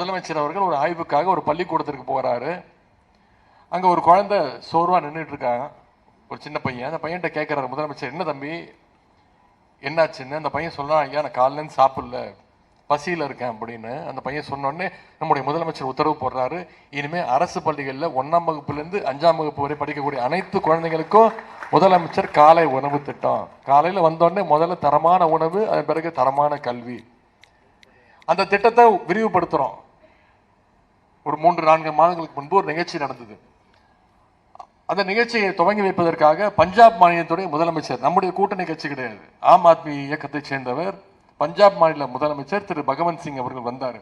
முதலமைச்சர் அவர்கள் ஒரு ஆய்வுக்காக ஒரு பள்ளிக்கூடத்திற்கு போகிறாரு. அங்கே ஒரு குழந்தை சோர்வாக நின்றுட்டு இருக்காங்க, ஒரு சின்ன பையன். அந்த பையன்கிட்ட கேட்குறாரு முதலமைச்சர், என்ன தம்பி என்னாச்சுன்னு. அந்த பையன் சொல்கிறான், ஐயா நான் காலையிலேருந்து சாப்பிடல, பசியில் இருக்கேன் அப்படின்னு. அந்த பையன் சொன்னோடனே நம்முடைய முதலமைச்சர் உத்தரவு போடுறாரு, இனிமேல் அரசு பள்ளிகளில் 1ஆம் வகுப்புலேருந்து 5ஆம் வகுப்பு வரை படிக்கக்கூடிய அனைத்து குழந்தைங்களுக்கும் முதலமைச்சர் காலை உணவு திட்டம். காலையில் வந்தோடனே முதல்ல தரமான உணவு, அதன் பிறகு தரமான கல்வி. அந்த திட்டத்தை விரிவுபடுத்துகிறோம். ஒரு 3-4 மாதங்களுக்கு முன்பு ஒரு நிகழ்ச்சி நடந்தது. அந்த நிகழ்ச்சியை துவங்கி வைப்பதற்காக பஞ்சாப் மாநிலத்துடைய முதலமைச்சர், நம்முடைய கூட்டணி கட்சி கிடையாது, ஆம் ஆத்மி இயக்கத்தை சேர்ந்தவர், பஞ்சாப் மாநில முதலமைச்சர் திரு பகவந்த் சிங் அவர்கள் வந்தார்.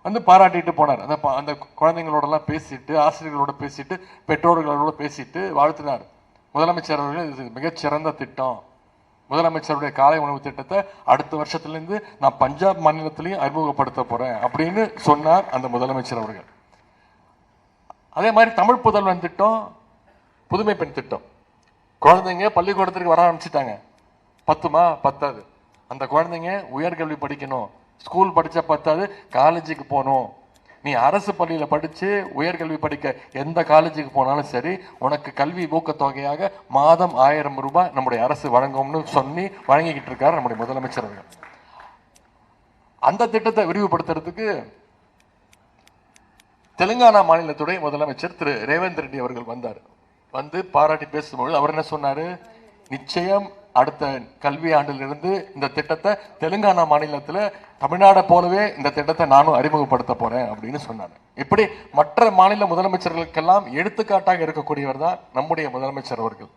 வந்து பாராட்டிட்டு போனார். அந்த குழந்தைங்களோடலாம் பேசிட்டு, ஆசிரியர்களோட பேசிட்டு, பெற்றோர்களோட பேசிட்டு வாழ்த்தினார். முதலமைச்சர் அவர்கள் இது மிகச்சிறந்த திட்டம், முதலமைச்சருடைய காலை உணவு திட்டத்தை அடுத்த வருஷத்துலேருந்து நான் பஞ்சாப் மாநிலத்திலையும் அறிமுகப்படுத்த போறேன் அப்படின்னு சொன்னார் அந்த முதலமைச்சர் அவர்கள். அதே மாதிரி தமிழ் புதல்வன் திட்டம், புதுமை பெண் திட்டம். குழந்தைங்க பள்ளிக்கூடத்திற்கு வர ஆரம்பிச்சுட்டாங்க. பத்துமா? பத்தாது. அந்த குழந்தைங்க உயர்கல்வி படிக்கணும், ஸ்கூல் படித்தா பத்தாது, காலேஜுக்கு போகணும். நீ அரசு பள்ளியில் படித்து உயர்கல்வி படிக்க எந்த காலேஜுக்கு போனாலும் சரி, உனக்கு கல்வி ஊக்கத்தொகையாக மாதம் 1000 ரூபாய் நம்முடைய அரசு வழங்கும்னு சொல்லி வழங்கிக்கிட்டு இருக்காரு நம்முடைய முதலமைச்சர் அவர்கள். அந்த திட்டத்தை விரிவுபடுத்துறதுக்கு தெலுங்கானா மாநிலத்துடைய முதலமைச்சர் திரு ரேவந்த் ரெட்டி அவர்கள் வந்தார். வந்து பாராட்டி பேசும்போது அவர் என்ன சொன்னாரு, நிச்சயம் அடுத்த கல்வி ஆண்டிலிருந்து இந்த திட்டத்தை தெலுங்கானா மாநிலத்தில் தமிழ்நாடை போலவே இந்த திட்டத்தை நானும் அறிமுகப்படுத்த போறேன் அப்படின்னு சொன்னாங்க. இப்படி மற்ற மாநில முதலமைச்சர்களுக்கெல்லாம் எடுத்துக்காட்டாக இருக்கக்கூடியவர் தான் நம்முடைய முதலமைச்சர் அவர்கள்.